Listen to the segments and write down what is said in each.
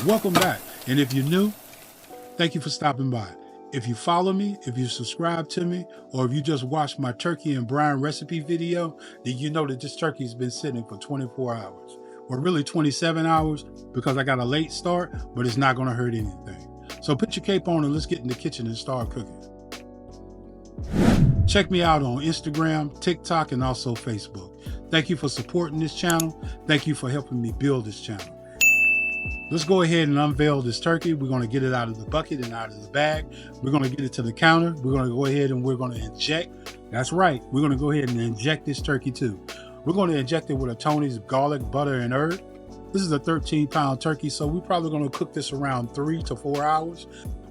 Welcome back. And if you're new, thank you for stopping by. If you follow me, if you subscribe to me, or if you just watched my turkey and brine recipe video, then you know that this turkey's been sitting for 24 hours. Well, really 27 hours because I got a late start, but it's not going to hurt anything. So put your cape on and let's get in the kitchen and start cooking. Check me out on Instagram, TikTok, and also Facebook. Thank you for supporting this channel. Thank you for helping me build this channel. Let's go ahead and unveil this turkey. We're going to get it out of the bucket and out of the bag. We're going to get it to the counter. We're going to go ahead and we're going to inject. That's right. We're going to go ahead and inject this turkey too. We're going to inject it with a Tony's garlic, butter, and herb. This is a 13-pound turkey, so we're probably going to cook this around 3 to 4 hours.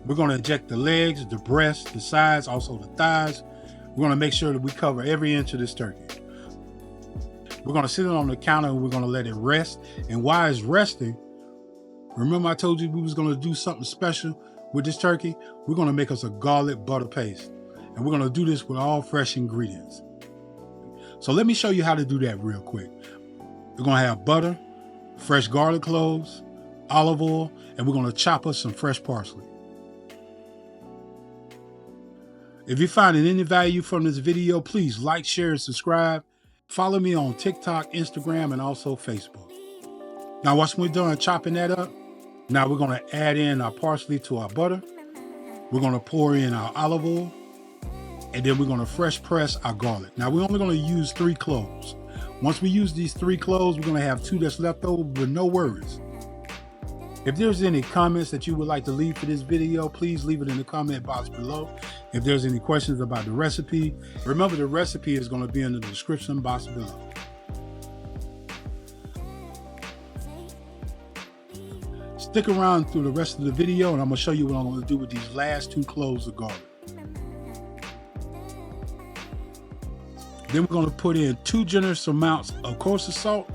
We're going to inject the legs, the breast, the sides, also the thighs. We're going to make sure that we cover every inch of this turkey. We're going to sit it on the counter and we're going to let it rest. And while it's resting, remember I told you we was going to do something special with this turkey? We're going to make us a garlic butter paste. And we're going to do this with all fresh ingredients. So let me show you how to do that real quick. We're going to have butter, fresh garlic cloves, olive oil, and we're going to chop us some fresh parsley. If you're finding any value from this video, please like, share, and subscribe. Follow me on TikTok, Instagram, and also Facebook. Now, once we're done chopping that up, now we're going to add in our parsley to our butter. We're going to pour in our olive oil, and then we're going to fresh press our garlic. Now, we're only going to use 3 cloves. Once we use these 3 cloves, we're going to have 2 that's left over, but no worries. If there's any comments that you would like to leave for this video, please leave it in the comment box below. If there's any questions about the recipe, remember the recipe is going to be in the description box below. Stick around through the rest of the video and I'm going to show you what I'm going to do with these last 2 cloves of garlic. Then we're going to put in 2 generous amounts of coarser salt.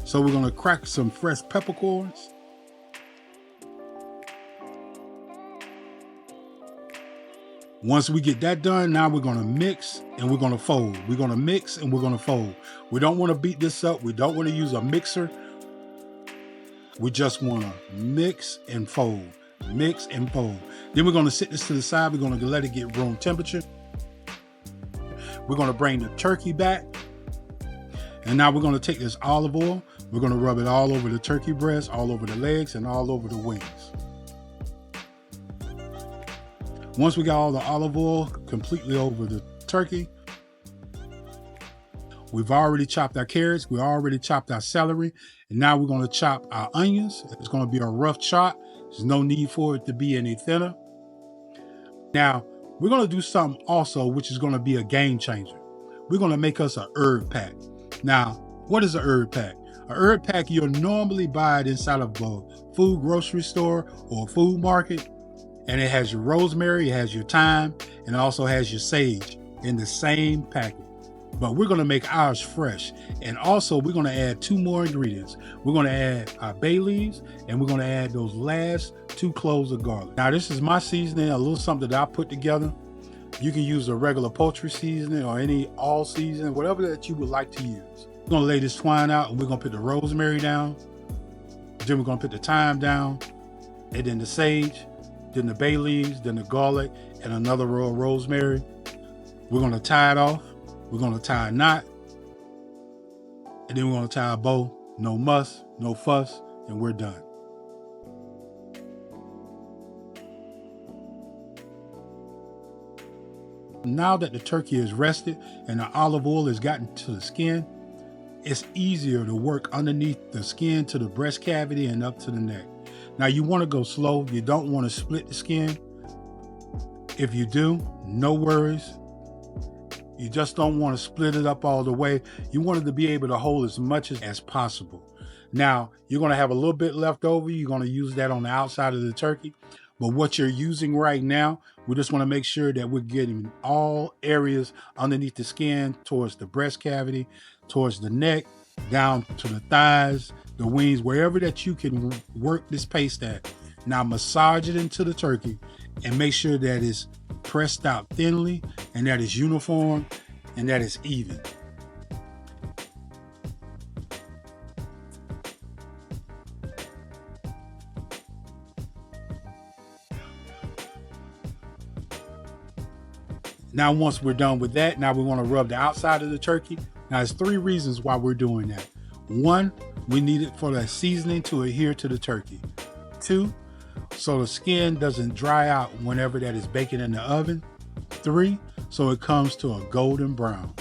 So we're going to crack some fresh peppercorns. Once we get that done, now we're going to mix and we're going to fold. We're going to mix and we're going to fold. We don't want to beat this up. We don't want to use a mixer. We just want to mix and fold. Mix and fold. Then we're going to sit this to the side. We're going to let it get room temperature. We're going to bring the turkey back. And now we're going to take this olive oil. We're going to rub it all over the turkey breast, all over the legs, and all over the wings. Once we got all the olive oil completely over the turkey, we've already chopped our carrots. We already chopped our celery. And now we're going to chop our onions. It's going to be a rough chop. There's no need for it to be any thinner. Now, we're going to do something also, which is going to be a game changer. We're going to make us a herb pack. Now, what is a herb pack? A herb pack, you'll normally buy it inside of a food grocery store or a food market. And it has your rosemary, it has your thyme, and it also has your sage in the same packet. But we're going to make ours fresh. And also, we're going to add 2 more ingredients. We're going to add our bay leaves, and we're going to add those last 2 cloves of garlic. Now, this is my seasoning, a little something that I put together. You can use a regular poultry seasoning or any all seasoning, whatever that you would like to use. We're going to lay this twine out, and we're going to put the rosemary down. Then we're going to put the thyme down, and then the sage, then the bay leaves, then the garlic, and another row of rosemary. We're going to tie it off. We're going to tie a knot, and then we're going to tie a bow. No muss, no fuss, and we're done. Now that the turkey is rested and the olive oil has gotten to the skin, it's easier to work underneath the skin to the breast cavity and up to the neck. Now you want to go slow. You don't want to split the skin. If you do, no worries. You just don't want to split it up all the way. You want it to be able to hold as much as possible. Now, you're going to have a little bit left over. You're going to use that on the outside of the turkey. But what you're using right now, we just want to make sure that we're getting all areas underneath the skin, towards the breast cavity, towards the neck, down to the thighs, the wings, wherever that you can work this paste at. Now massage it into the turkey and make sure that it's pressed out thinly and that it's uniform and that it's even. Now, once we're done with that, now we want to rub the outside of the turkey. Now, there's 3 reasons why we're doing that. 1, we need it for the seasoning to adhere to the turkey. 2, so the skin doesn't dry out whenever that is baking in the oven. 3, so it comes to a golden brown.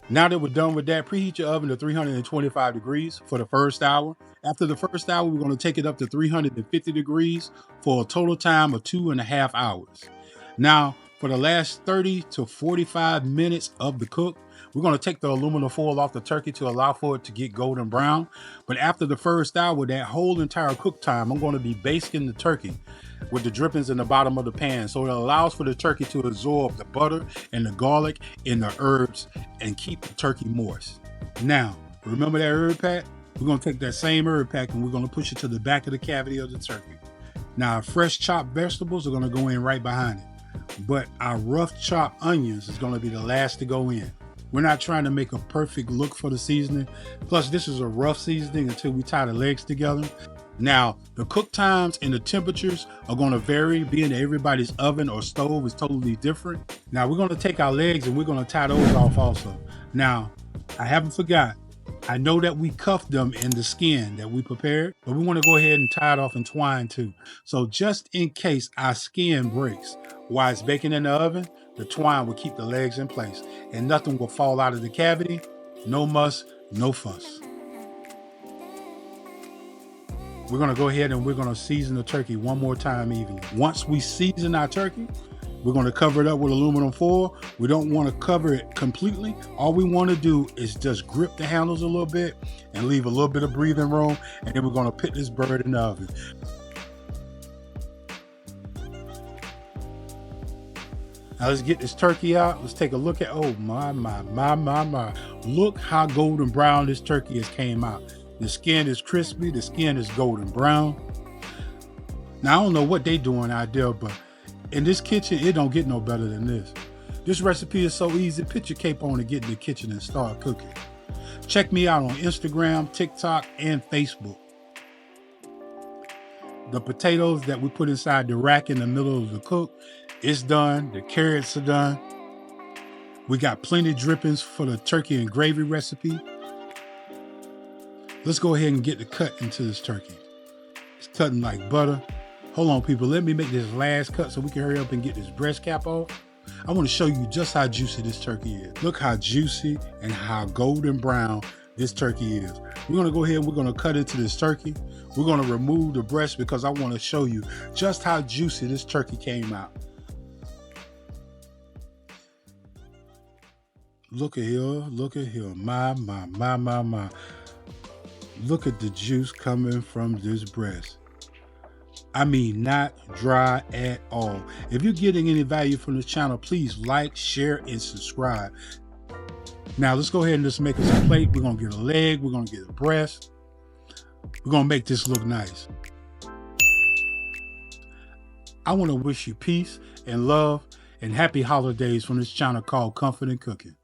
Now that we're done with that, preheat your oven to 325 degrees for the first hour. After the first hour, we're going to take it up to 350 degrees for a total time of 2.5 hours. Now, for the last 30 to 45 minutes of the cook, we're going to take the aluminum foil off the turkey to allow for it to get golden brown. But after the first hour, that whole entire cook time, I'm going to be basting the turkey with the drippings in the bottom of the pan. So it allows for the turkey to absorb the butter and the garlic and the herbs and keep the turkey moist. Now, remember that herb pack? We're going to take that same herb pack and we're going to push it to the back of the cavity of the turkey. Now, fresh chopped vegetables are going to go in right behind it. But our rough chopped onions is going to be the last to go in. We're not trying to make a perfect look for the seasoning. Plus, this is a rough seasoning until we tie the legs together. Now, the cook times and the temperatures are going to vary, being that everybody's oven or stove is totally different. Now, we're going to take our legs and we're going to tie those off also. Now, I haven't forgot. I know that we cuffed them in the skin that we prepared, but we want to go ahead and tie it off in twine too. So just in case our skin breaks while it's baking in the oven, the twine will keep the legs in place and nothing will fall out of the cavity. No muss, no fuss. We're going to go ahead and we're going to season the turkey one more time evenly. Once we season our turkey, we're going to cover it up with aluminum foil. We don't want to cover it completely. All we want to do is just grip the handles a little bit and leave a little bit of breathing room. And then we're going to put this bird in the oven. Now let's get this turkey out. Let's take a look at, oh my. Look how golden brown this turkey has came out. The skin is crispy, the skin is golden brown. Now I don't know what they doing out there, but in this kitchen, it don't get no better than this. This recipe is so easy. Put your cape on and get in the kitchen and start cooking. Check me out on Instagram, TikTok, and Facebook. The potatoes that we put inside the rack in the middle of the cook, it's done. The carrots are done. We got plenty of drippings for the turkey and gravy recipe. Let's go ahead and get the cut into this turkey. It's cutting like butter. Hold on, people. Let me make this last cut so we can hurry up and get this breast cap off. I want to show you just how juicy this turkey is. Look how juicy and how golden brown this turkey is. We're going to go ahead and we're going to cut into this turkey. We're going to remove the breast because I want to show you just how juicy this turkey came out. Look at here. Look at here. My. Look at the juice coming from this breast. I mean, not dry at all. If you're getting any value from this channel, please like, share, and subscribe. Now, let's go ahead and just make us a plate. We're going to get a leg. We're going to get a breast. We're going to make this look nice. I want to wish you peace and love and happy holidays from this channel called Comfort and Cookin.